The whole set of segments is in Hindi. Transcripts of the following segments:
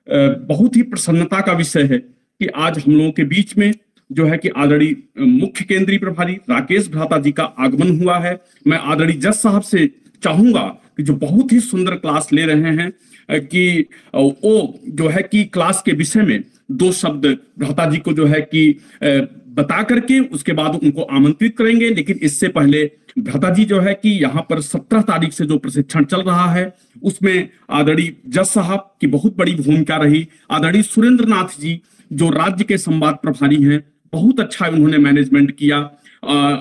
बहुत ही प्रसन्नता का विषय है कि आज हम लोगों के बीच में जो है कि आदरणीय मुख्य केंद्रीय प्रभारी राकेश भ्राता जी का आगमन हुआ है। मैं आदरणीय जज साहब से चाहूंगा कि जो बहुत ही सुंदर क्लास ले रहे हैं कि वो जो है कि क्लास के विषय में दो शब्द भ्राता जी को जो है कि बता करके उसके बाद उनको आमंत्रित करेंगे। लेकिन इससे पहले भ्राता जी जो है कि यहाँ पर 17 तारीख से जो प्रशिक्षण चल रहा है उसमें आदरणीय जज साहब की बहुत बड़ी भूमिका रही। आदरणीय सुरेंद्र नाथ जी जो राज्य के संवाद प्रभारी हैं, बहुत अच्छा उन्होंने मैनेजमेंट किया।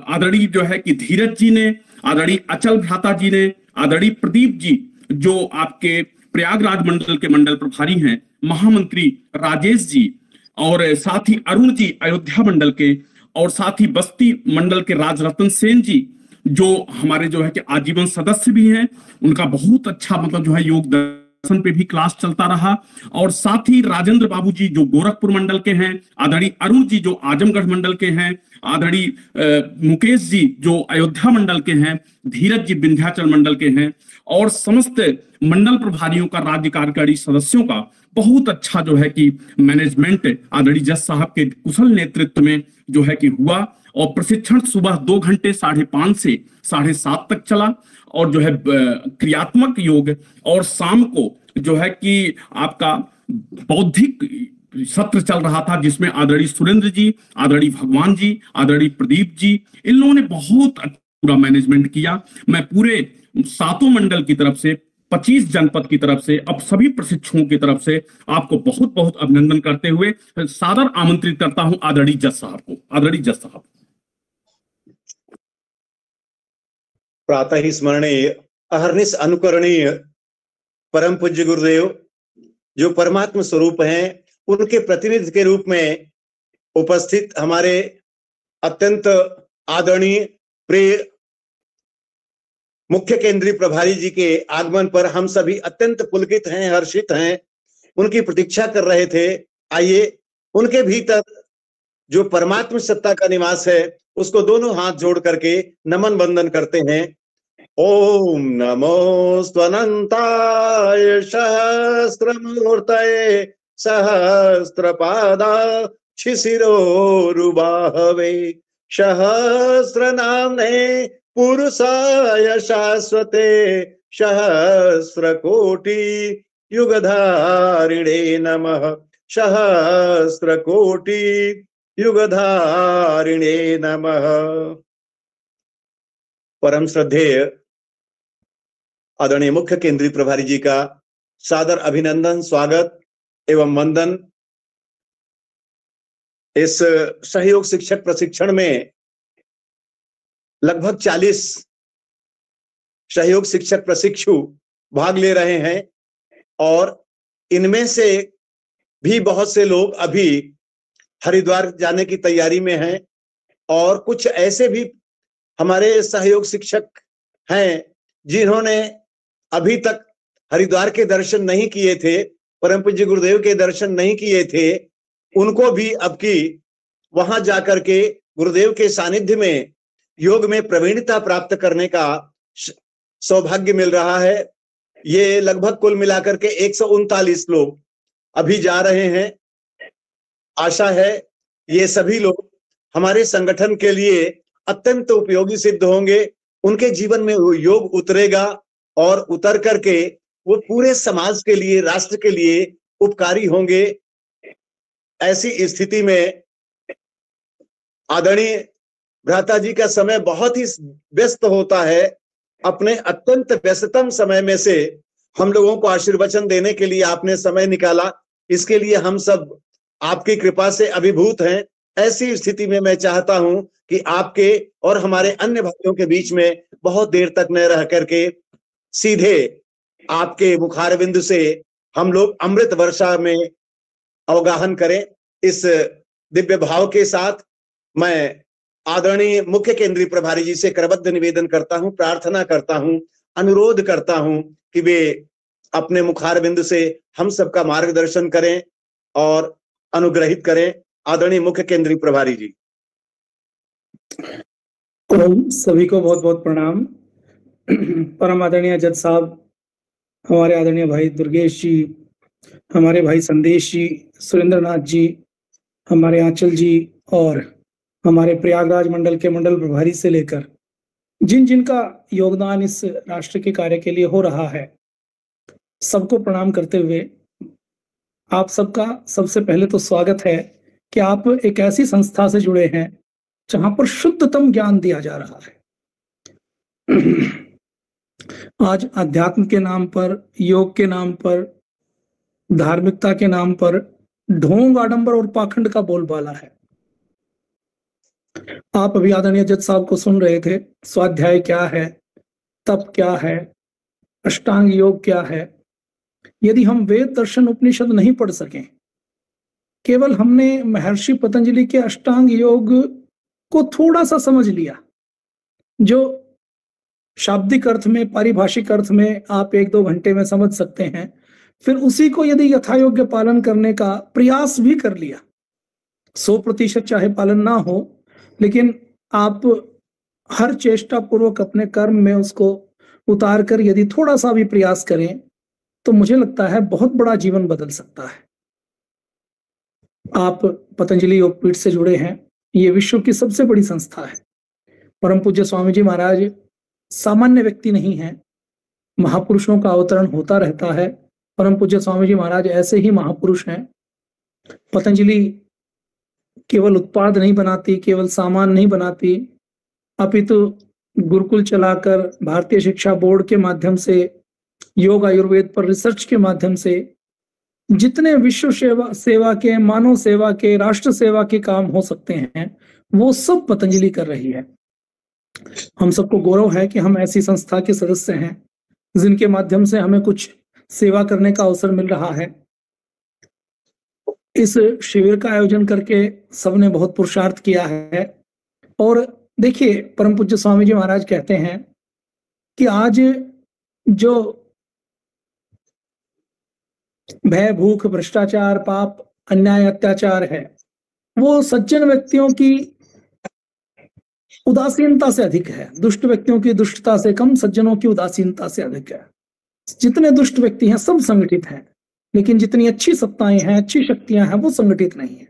आदरणीय जो है कि धीरज जी ने, आदरणीय अचल भ्राता जी ने, आदरणीय प्रदीप जी जो आपके प्रयागराज मंडल के मंडल प्रभारी हैं, महामंत्री राजेश जी, और साथ ही अरुण जी अयोध्या मंडल के, और साथ ही बस्ती मंडल के राजरतन सेन जी जो हमारे जो है कि आजीवन सदस्य भी हैं। उनका बहुत अच्छा मतलब जो है योग दर्शन पे भी क्लास चलता रहा। और साथ ही राजेंद्र बाबू जी जो गोरखपुर मंडल के हैं, आदरणीय अरुण जी जो आजमगढ़ मंडल के हैं, आदरणीय मुकेश जी जो अयोध्या मंडल के हैं, धीरज जी विंध्याचल मंडल के हैं, और समस्त मंडल प्रभारियों का, राज्य कार्यकारी सदस्यों का बहुत अच्छा जो है कि मैनेजमेंट आदरणीय जज साहब के कुशल नेतृत्व में जो है कि हुआ। और प्रशिक्षण सुबह 2 घंटे 5:30 से 7:30 तक चला, और जो है क्रियात्मक योग, और शाम को जो है कि आपका बौद्धिक सत्र चल रहा था जिसमें आदरणीय सुरेंद्र जी, आदरणीय भगवान जी, आदरणीय प्रदीप जी, इन लोगों ने बहुत पूरा मैनेजमेंट किया। मैं पूरे 7 मंडल की तरफ से, 25 जनपद की तरफ से, अब सभी प्रशिक्षुओं की तरफ से आपको बहुत बहुत अभिनंदन करते हुए सादर आमंत्रित करता हूं आदरणीय जज साहब को। आदरणीय जज साहब। प्रातः स्मरणीय, अहर्निश अनुकरणीय परम पूज्य गुरुदेव जो परमात्मा स्वरूप हैं, उनके प्रतिनिधि के रूप में उपस्थित हमारे अत्यंत आदरणीय प्रिय मुख्य केंद्रीय प्रभारी जी के आगमन पर हम सभी अत्यंत पुलकित हैं, हर्षित हैं, उनकी प्रतीक्षा कर रहे थे। आइए उनके भीतर जो परमात्मा सत्ता का निवास है उसको दोनों हाथ जोड़ करके नमन वंदन करते हैं। ओम नमो स्वनंताय सहस्त्रमूर्तये सहस्त्रपादाक्षिशिरोरुबाहवे सहस्रनाम्ने पुरुषाय शाश्वते सहस्रकोटि युगधारिणे नमः सहस्रकोटि युगधारिणे नमः। परम श्रद्धेय आदरणीय मुख्य केंद्रीय प्रभारी जी का सादर अभिनंदन, स्वागत एवं वंदन। इस सहयोग शिक्षक प्रशिक्षण में लगभग 40 सहयोग शिक्षक प्रशिक्षु भाग ले रहे हैं, और इनमें से भी बहुत से लोग अभी हरिद्वार जाने की तैयारी में हैं, और कुछ ऐसे भी हमारे सहयोग शिक्षक हैं जिन्होंने अभी तक हरिद्वार के दर्शन नहीं किए थे, परम पूज्य गुरुदेव के दर्शन नहीं किए थे। उनको भी अब की वहां जाकर के गुरुदेव के सानिध्य में योग में प्रवीणता प्राप्त करने का सौभाग्य मिल रहा है। ये लगभग कुल मिलाकर के 139 लोग अभी जा रहे हैं। आशा है ये सभी लोग हमारे संगठन के लिए अत्यंत उपयोगी सिद्ध होंगे। उनके जीवन में वो योग उतरेगा, और उतर करके वो पूरे समाज के लिए, राष्ट्र के लिए उपकारी होंगे। ऐसी स्थिति में आदरणीय भ्राता जी का समय बहुत ही व्यस्त होता है। अपने अत्यंत व्यस्ततम समय में से हम लोगों को आशीर्वचन देने के लिए आपने समय निकाला, इसके लिए हम सब आपकी कृपा से अभिभूत हैं। ऐसी स्थिति में मैं चाहता हूं कि आपके और हमारे अन्य भाइयों के बीच में बहुत देर तक न रह करके सीधे आपके मुखारविंद से हम लोग अमृत वर्षा में अवगाहन करें। इस दिव्य भाव के साथ मैं आदरणीय मुख्य केंद्रीय प्रभारी जी से करबद्ध निवेदन करता हूं, प्रार्थना करता हूं, अनुरोध करता हूं कि वे अपने मुखारविंद से हम सबका मार्गदर्शन करें और अनुग्रहित करें। आदरणीय मुख्य केंद्रीय प्रभारी जी। तो सभी को बहुत बहुत प्रणाम। परम आदरणीय जज साहब, हमारे आदरणीय भाई दुर्गेश जी, हमारे भाई संदेश जी, सुरेंद्र नाथ जी, हमारे आंचल जी और हमारे प्रयागराज मंडल के मंडल प्रभारी से लेकर जिन जिन का योगदान इस राष्ट्र के कार्य के लिए हो रहा है, सबको प्रणाम करते हुए आप सबका सबसे पहले तो स्वागत है कि आप एक ऐसी संस्था से जुड़े हैं जहां पर शुद्धतम ज्ञान दिया जा रहा है। आज अध्यात्म के नाम पर, योग के नाम पर, धार्मिकता के नाम पर ढोंग, आडंबर और पाखंड का बोलबाला है। आप अभी आदरणीय जज साहब को सुन रहे थे। स्वाध्याय क्या है, तप क्या है, अष्टांग योग क्या है। यदि हम वेद दर्शन उपनिषद नहीं पढ़ सकें, केवल हमने महर्षि पतंजलि के अष्टांग योग को थोड़ा सा समझ लिया, जो शाब्दिक अर्थ में, पारिभाषिक अर्थ में आप 1-2 घंटे में समझ सकते हैं, फिर उसी को यदि यथायोग्य पालन करने का प्रयास भी कर लिया, 100% चाहे पालन ना हो, लेकिन आप हर चेष्टा पूर्वक अपने कर्म में उसको उतार कर यदि थोड़ा सा भी प्रयास करें, तो मुझे लगता है बहुत बड़ा जीवन बदल सकता है। आप पतंजलि योगपीठ से जुड़े हैं। ये विश्व की सबसे बड़ी संस्था है। परम पूज्य स्वामी जी महाराज सामान्य व्यक्ति नहीं है, महापुरुषों का अवतरण होता रहता है। परम पूज्य स्वामी जी महाराज ऐसे ही महापुरुष हैं। पतंजलि केवल उत्पाद नहीं बनाती, केवल सामान नहीं बनाती, अपितु गुरुकुल चलाकर भारतीय शिक्षा बोर्ड के माध्यम से, योग आयुर्वेद पर रिसर्च के माध्यम से जितने विश्व सेवा के, मानव सेवा के, राष्ट्र सेवा के काम हो सकते हैं, वो सब पतंजलि कर रही है। हम सबको गौरव है कि हम ऐसी संस्था के सदस्य हैं जिनके माध्यम से हमें कुछ सेवा करने का अवसर मिल रहा है। इस शिविर का आयोजन करके सबने बहुत पुरुषार्थ किया है। और देखिए, परम पूज्य स्वामी जी महाराज कहते हैं कि आज जो भय, भूख, भ्रष्टाचार, पाप, अन्याय, अत्याचार है, वो सज्जन व्यक्तियों की उदासीनता से अधिक है। दुष्ट व्यक्तियों की दुष्टता से कम सज्जनों की उदासीनता से अधिक है। जितने दुष्ट व्यक्ति हैं सब संगठित हैं, लेकिन जितनी अच्छी सत्ताएं हैं, अच्छी शक्तियां हैं, वो संगठित नहीं है।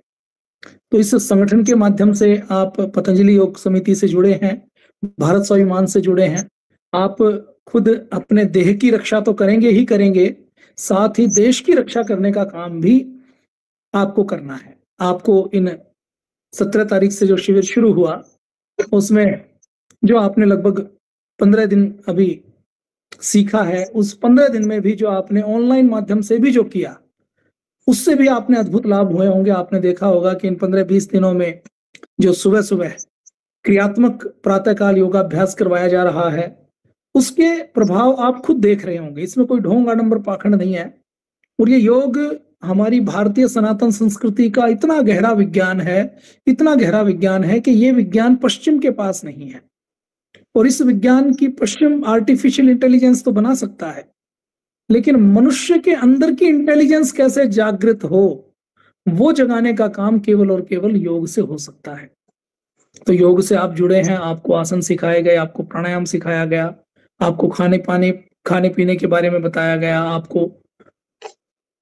तो इस संगठन के माध्यम से आप पतंजलि योग समिति से जुड़े हैं, भारत स्वाभिमान से जुड़े हैं। आप खुद अपने देह की रक्षा तो करेंगे ही करेंगे, साथ ही देश की रक्षा करने का काम भी आपको करना है। आपको इन 17 तारीख से जो शिविर शुरू हुआ, उसमें जो आपने लगभग 15 दिन अभी सीखा है, उस 15 दिन में भी जो आपने ऑनलाइन माध्यम से भी जो किया, उससे भी आपने अद्भुत लाभ हुए होंगे। आपने देखा होगा कि इन 15-20 दिनों में जो सुबह सुबह क्रियात्मक प्रातःकाल योगाभ्यास करवाया जा रहा है, उसके प्रभाव आप खुद देख रहे होंगे। इसमें कोई ढोंग, आडंबर, पाखंड नहीं है। और ये योग हमारी भारतीय सनातन संस्कृति का इतना गहरा विज्ञान है, इतना गहरा विज्ञान है कि ये विज्ञान पश्चिम के पास नहीं है। और इस विज्ञान की पश्चिम आर्टिफिशियल इंटेलिजेंस तो बना सकता है, लेकिन मनुष्य के अंदर की इंटेलिजेंस कैसे जागृत हो, वो जगाने का काम केवल और केवल योग से हो सकता है। तो योग से आप जुड़े हैं, आपको आसन सिखाए गए, आपको प्राणायाम सिखाया गया, आपको खाने पीने के बारे में बताया गया, आपको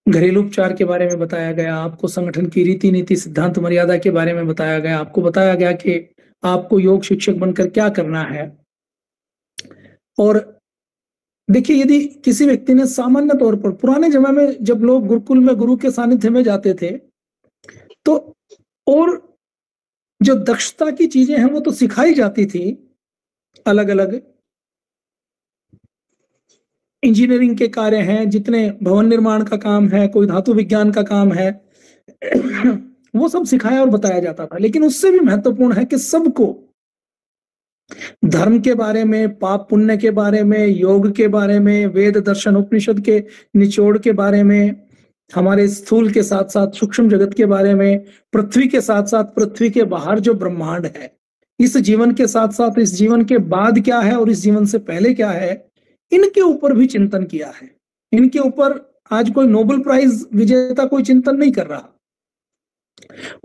घरेलू उपचार के बारे में बताया गया, आपको संगठन की रीति नीति, सिद्धांत, मर्यादा के बारे में बताया गया, आपको बताया गया कि आपको योग शिक्षक बनकर क्या करना है। और देखिए, यदि किसी व्यक्ति ने सामान्य तौर पर, पुराने जमाने में जब लोग गुरुकुल में गुरु के सानिध्य में जाते थे, तो और जो दक्षता की चीजें हैं वो तो सिखाई जाती थी, अलग अलग इंजीनियरिंग के कार्य हैं, जितने भवन निर्माण का काम है, कोई धातु विज्ञान का काम है, वो सब सिखाया और बताया जाता था। लेकिन उससे भी महत्वपूर्ण है कि सबको धर्म के बारे में, पाप पुण्य के बारे में, योग के बारे में, वेद दर्शन उपनिषद के निचोड़ के बारे में, हमारे स्थूल के साथ साथ सूक्ष्म जगत के बारे में, पृथ्वी के साथ साथ पृथ्वी के बाहर जो ब्रह्मांड है, इस जीवन के साथ साथ इस जीवन के बाद क्या है और इस जीवन से पहले क्या है, इनके ऊपर भी चिंतन किया है। इनके ऊपर आज कोई नोबेल प्राइज विजेता कोई चिंतन नहीं कर रहा।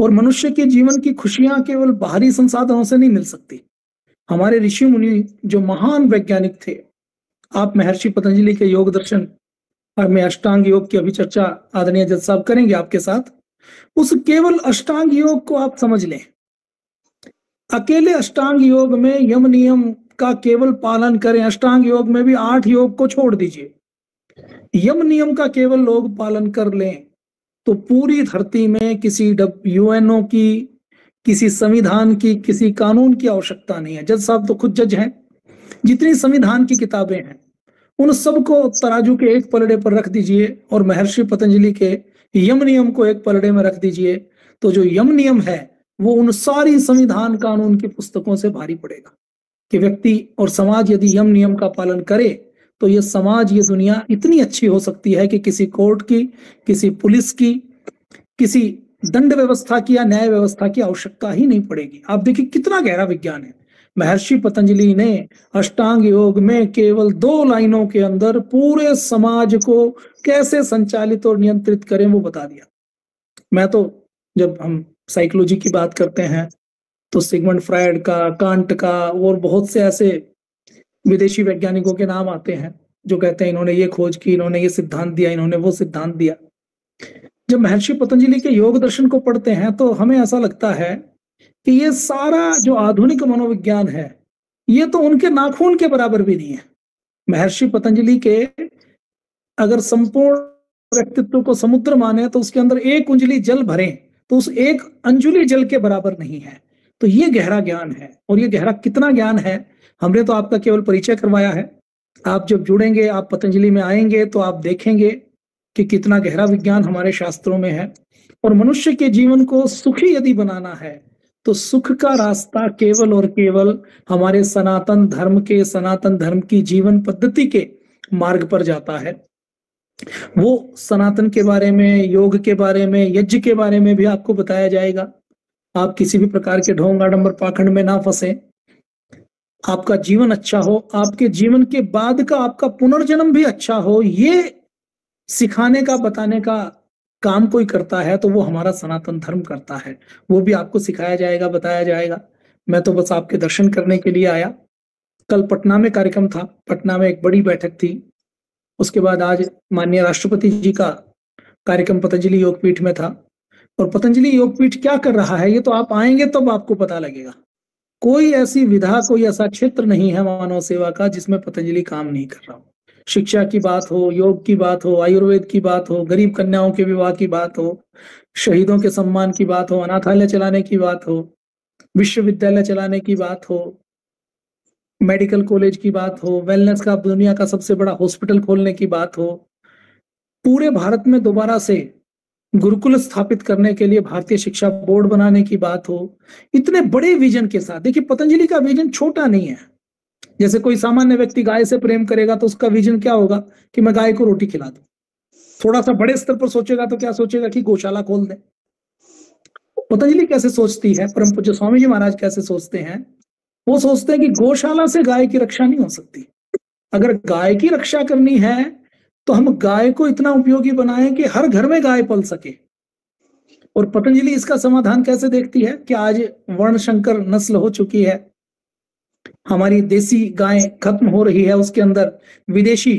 और मनुष्य के जीवन की खुशियां केवल बाहरी संसाधनों से नहीं मिल सकती। हमारे ऋषि मुनि जो महान वैज्ञानिक थे, आप महर्षि पतंजलि के योग दर्शन और मैं अष्टांग योग की अभी चर्चा आदरणीय जज साहब करेंगे आपके साथ। उस केवल अष्टांग योग को आप समझ लें। अकेले अष्टांग योग में यम नियम का केवल पालन करें। अष्टांग योग में भी 8 योग को छोड़ दीजिए, यम नियम का केवल लोग पालन कर लें तो पूरी धरती में किसी यूएनओ की, किसी संविधान की, किसी कानून की आवश्यकता नहीं है। जज साहब तो खुद जज हैं। जितनी संविधान की किताबें हैं उन सबको तराजू के एक पलड़े पर रख दीजिए और महर्षि पतंजलि के यम नियम को एक पलड़े में रख दीजिए, तो जो यम नियम है वो उन सारी संविधान कानून की पुस्तकों से भारी पड़ेगा। कि व्यक्ति और समाज यदि यम नियम का पालन करे तो ये समाज, ये दुनिया इतनी अच्छी हो सकती है कि किसी कोर्ट की, किसी पुलिस की, किसी दंड व्यवस्था की या न्याय व्यवस्था की आवश्यकता ही नहीं पड़ेगी। आप देखिए कितना गहरा विज्ञान है। महर्षि पतंजलि ने अष्टांग योग में केवल 2 लाइनों के अंदर पूरे समाज को कैसे संचालित और नियंत्रित करें वो बता दिया। मैं तो जब हम साइकोलॉजी की बात करते हैं तो सिगमंड फ्रायड का, कांट का और बहुत से ऐसे विदेशी वैज्ञानिकों के नाम आते हैं जो कहते हैं इन्होंने ये खोज की, इन्होंने ये सिद्धांत दिया, इन्होंने वो सिद्धांत दिया। जब महर्षि पतंजलि के योग दर्शन को पढ़ते हैं तो हमें ऐसा लगता है कि ये सारा जो आधुनिक मनोविज्ञान है ये तो उनके नाखून के बराबर भी नहीं है। महर्षि पतंजलि के अगर संपूर्ण व्यक्तित्व को समुद्र माने तो उसके अंदर 1 अंजुली जल भरें तो उस 1 अंजुली जल के बराबर नहीं है। तो ये गहरा ज्ञान है। और ये गहरा कितना ज्ञान है, हमने तो आपका केवल परिचय करवाया है। आप जब जुड़ेंगे, आप पतंजलि में आएंगे तो आप देखेंगे कि कितना गहरा विज्ञान हमारे शास्त्रों में है। और मनुष्य के जीवन को सुखी यदि बनाना है तो सुख का रास्ता केवल और केवल हमारे सनातन धर्म के, सनातन धर्म की जीवन पद्धति के मार्ग पर जाता है। वो सनातन के बारे में, योग के बारे में, यज्ञ के बारे में भी आपको बताया जाएगा। आप किसी भी प्रकार के ढोंग आडंबर पाखंड में ना फंसे, आपका जीवन अच्छा हो, आपके जीवन के बाद का आपका पुनर्जन्म भी अच्छा हो, ये सिखाने का, बताने का काम कोई करता है तो वो हमारा सनातन धर्म करता है। वो भी आपको सिखाया जाएगा, बताया जाएगा। मैं तो बस आपके दर्शन करने के लिए आया। कल पटना में कार्यक्रम था, पटना में एक बड़ी बैठक थी। उसके बाद आज माननीय राष्ट्रपति जी का कार्यक्रम पतंजलि योगपीठ में था। और पतंजलि योगपीठ क्या कर रहा है ये तो आप आएंगे तब आपको पता लगेगा। कोई ऐसी विधा, कोई ऐसा क्षेत्र नहीं है मानव सेवा का जिसमें पतंजलि काम नहीं कर रहा हो। शिक्षा की बात हो, योग की बात हो, आयुर्वेद की बात हो, गरीब कन्याओं के विवाह की बात हो, शहीदों के सम्मान की बात हो, अनाथालय चलाने की बात हो, विश्वविद्यालय चलाने की बात हो, मेडिकल कॉलेज की बात हो, वेलनेस का, दुनिया का सबसे बड़ा हॉस्पिटल खोलने की बात हो, पूरे भारत में दोबारा से गुरुकुल स्थापित करने के लिए भारतीय शिक्षा बोर्ड बनाने की बात हो, इतने बड़े विजन के साथ। देखिए पतंजलि का विजन छोटा नहीं है। जैसे कोई सामान्य व्यक्ति गाय से प्रेम करेगा तो उसका विजन क्या होगा कि मैं गाय को रोटी खिला दूं। थोड़ा सा बड़े स्तर पर सोचेगा तो क्या सोचेगा कि गौशाला खोल दे। पतंजलि कैसे सोचती है, परम पूज्य स्वामी जी महाराज कैसे सोचते हैं? वो सोचते हैं कि गौशाला से गाय की रक्षा नहीं हो सकती। अगर गाय की रक्षा करनी है तो हम गाय को इतना उपयोगी बनाएं कि हर घर में गाय पल सके। और पतंजलि इसका समाधान कैसे देखती है कि आज वर्णशंकर नस्ल हो चुकी है, हमारी देसी गाय खत्म हो रही है, उसके अंदर विदेशी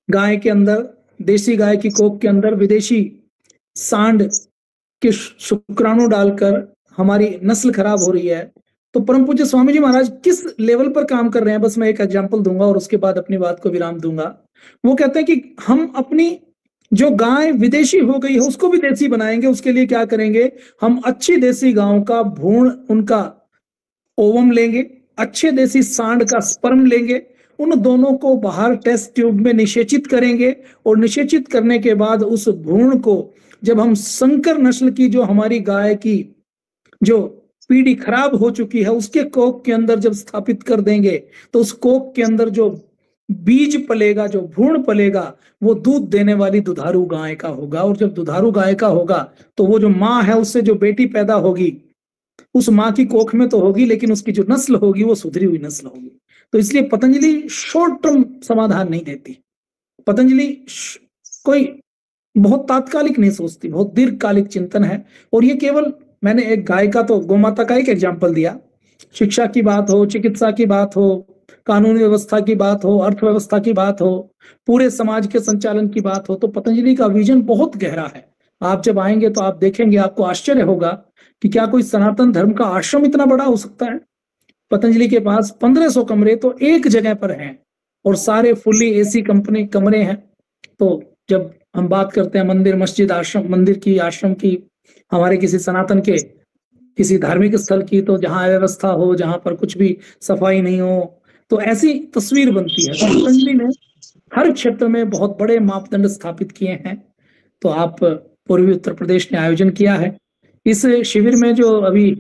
गाय के अंदर, देसी गाय की कोख के अंदर विदेशी सांड के शुक्राणु डालकर हमारी नस्ल खराब हो रही है। तो परम पूज्य स्वामी जी महाराज किस लेवल पर काम कर रहे हैं, बस मैं एक एग्जांपल दूंगा और उसके बाद अपनी बात को विराम दूंगा। वो कहते हैं कि हम अपनी जो गाय विदेशी हो गई है उसको भी देसी बनाएंगे। उसके लिए क्या करेंगे, हम अच्छी देसी गायों का भ्रूण, उनका ओवम लेंगे, अच्छे देसी सांड का स्पर्म लेंगे, उन दोनों को बाहर टेस्ट ट्यूब में निषेचित करेंगे और निषेचित करने के बाद उस भ्रूण को जब हम संकर नस्ल की जो हमारी गाय की जो पीढ़ी खराब हो चुकी है उसके कोख के अंदर जब स्थापित कर देंगे तो उस कोख के अंदर जो बीज पलेगा, जो भ्रूण पलेगा, वो दूध देने वाली दुधारू गाय का होगा। और जब दुधारू गाय का होगा तो वो जो माँ है उससे जो बेटी पैदा होगी उस माँ की कोख में तो होगी लेकिन उसकी जो नस्ल होगी वो सुधरी हुई नस्ल होगी। तो इसलिए पतंजलि शॉर्ट टर्म समाधान नहीं देती। पतंजलि कोई बहुत तात्कालिक नहीं सोचती, बहुत दीर्घकालिक चिंतन है। और ये केवल, मैंने एक गाय का तो, गौ माता का एक एग्जाम्पल दिया, शिक्षा की बात हो, चिकित्सा की बात हो, कानून व्यवस्था की बात हो, अर्थव्यवस्था की बात हो, पूरे समाज के संचालन की बात हो, तो पतंजलि का विजन बहुत गहरा है। आप जब आएंगे तो आप देखेंगे, आपको आश्चर्य होगा कि क्या कोई सनातन धर्म का आश्रम इतना बड़ा हो सकता है। पतंजलि के पास 1500 कमरे तो एक जगह पर हैं और सारे फुल्ली एसी कंपनी कमरे हैं। तो जब हम बात करते हैं मंदिर, मस्जिद, आश्रम, मंदिर की, आश्रम की, हमारे किसी सनातन के किसी धार्मिक स्थल की, तो जहां अव्यवस्था हो, जहां पर कुछ भी सफाई नहीं हो, तो ऐसी तस्वीर बनती है। तो पतंजलि ने हर क्षेत्र में बहुत बड़े मापदंड स्थापित किए हैं। तो आप पूर्वी उत्तर प्रदेश ने आयोजन किया है इस शिविर में, जो अभी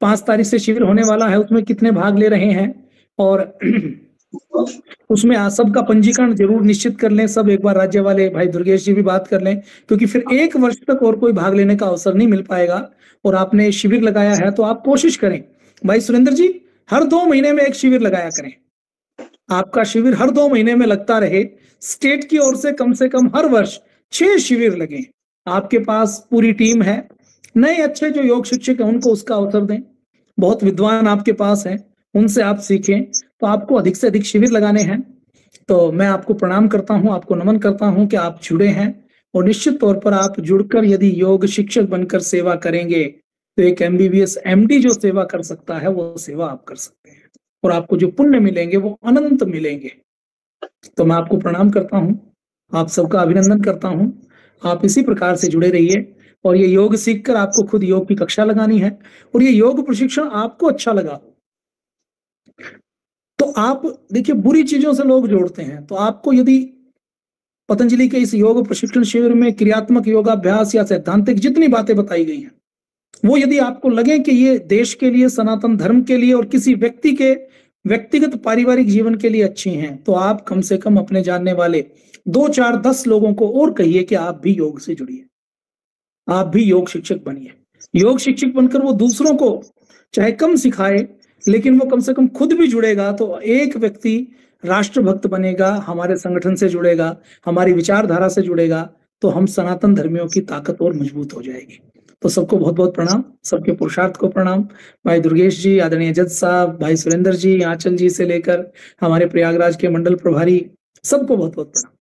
5 तारीख से शिविर होने वाला है, उसमें कितने भाग ले रहे हैं, और उसमें सबका पंजीकरण जरूर निश्चित कर लें। सब एक बार राज्य वाले भाई दुर्गेश जी भी बात कर लें, क्योंकि फिर 1 वर्ष तक और कोई भाग लेने का अवसर नहीं मिल पाएगा। और आपने शिविर लगाया है तो आप कोशिश करें भाई सुरेंद्र जी, हर 2 महीने में एक शिविर लगाया करें। आपका शिविर हर 2 महीने में लगता रहे। स्टेट की ओर से कम हर वर्ष 6 शिविर लगे। आपके पास पूरी टीम है, नए अच्छे जो योग शिक्षक हैं उनको उसका अवसर दें। बहुत विद्वान आपके पास हैं, उनसे आप सीखें। तो आपको अधिक से अधिक शिविर लगाने हैं। तो मैं आपको प्रणाम करता हूं, आपको नमन करता हूं कि आप जुड़े हैं, और निश्चित तौर पर आप जुड़कर यदि योग शिक्षक बनकर सेवा करेंगे तो एक MBBS MD जो सेवा कर सकता है वो सेवा आप कर सकते हैं, और आपको जो पुण्य मिलेंगे वो अनंत मिलेंगे। तो मैं आपको प्रणाम करता हूं, आप सबका अभिनंदन करता हूं। आप इसी प्रकार से जुड़े रहिए, और ये योग सीखकर आपको खुद योग की कक्षा लगानी है, और ये योग प्रशिक्षण आपको अच्छा लगा तो आप देखिए, बुरी चीजों से लोग जोड़ते हैं। तो आपको यदि पतंजलि के इस योग प्रशिक्षण शिविर में क्रियात्मक योगाभ्यास या सैद्धांतिक जितनी बातें बताई गई हैं, वो यदि आपको लगे कि ये देश के लिए, सनातन धर्म के लिए और किसी व्यक्ति के व्यक्तिगत पारिवारिक जीवन के लिए अच्छी हैं, तो आप कम से कम अपने जानने वाले 2, 4, 10 लोगों को और कहिए कि आप भी योग से जुड़िए, आप भी योग शिक्षक बनिए। योग शिक्षक बनकर वो दूसरों को चाहे कम सिखाए, लेकिन वो कम से कम खुद भी जुड़ेगा, तो एक व्यक्ति राष्ट्रभक्त बनेगा, हमारे संगठन से जुड़ेगा, हमारी विचारधारा से जुड़ेगा, तो हम सनातन धर्मियों की ताकत और मजबूत हो जाएगी। तो सबको बहुत बहुत प्रणाम, सबके पुरुषार्थ को प्रणाम। भाई दुर्गेश जी, आदरणीय जज साहब, भाई सुरेंद्र जी, आंचल जी से लेकर हमारे प्रयागराज के मंडल प्रभारी, सबको बहुत बहुत प्रणाम।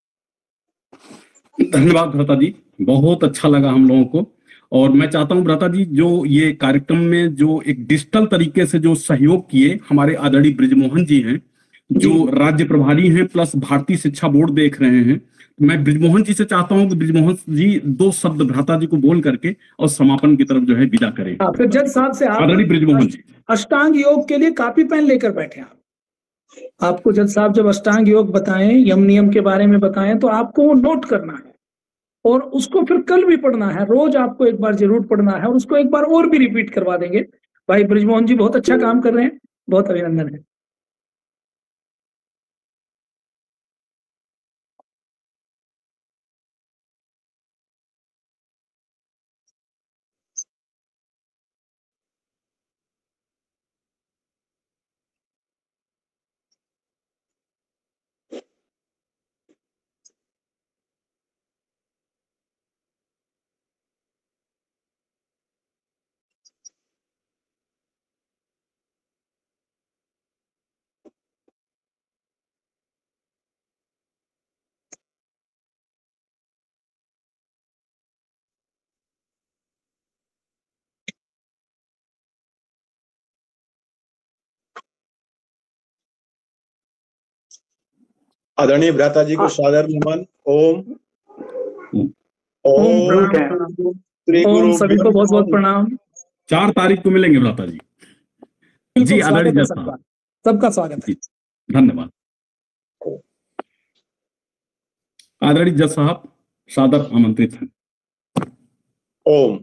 धन्यवाद भ्राता जी, बहुत अच्छा लगा हम लोगों को। और मैं चाहता हूं भ्राता जी, जो ये कार्यक्रम में जो एक डिजिटल तरीके से जो सहयोग किए हमारे आदरणीय ब्रिजमोहन जी हैं, जो राज्य प्रभारी हैं प्लस भारतीय शिक्षा बोर्ड देख रहे हैं, मैं ब्रिजमोहन जी से चाहता हूं कि ब्रिजमोहन जी 2 शब्द भ्राता जी को बोल करके और समापन की तरफ जो है विदा करें। फिर जज साहब से आप आदरणीय ब्रिजमोहन जी अष्टांग योग के लिए कॉपी पेन लेकर बैठे। आपको जज साहब जब अष्टांग योग बताएं, यम नियम के बारे में बताएं, तो आपको वो नोट करना है, और उसको फिर कल भी पढ़ना है। रोज आपको एक बार जरूर पढ़ना है, और उसको एक बार और भी रिपीट करवा देंगे। भाई ब्रिजमोहन जी बहुत अच्छा काम कर रहे हैं, बहुत अभिनंदन है। आदरणीय भ्राता जी को सादर नमन। ओम ओम प्रणाम, ओम सभी को बहुत बहुत प्रणाम। 4 तारीख को मिलेंगे भ्राता जी। जी आदरणीय जज साहब, सबका स्वागत है। धन्यवाद। आदरणीय जज साहब सादर आमंत्रित हैं। ओम।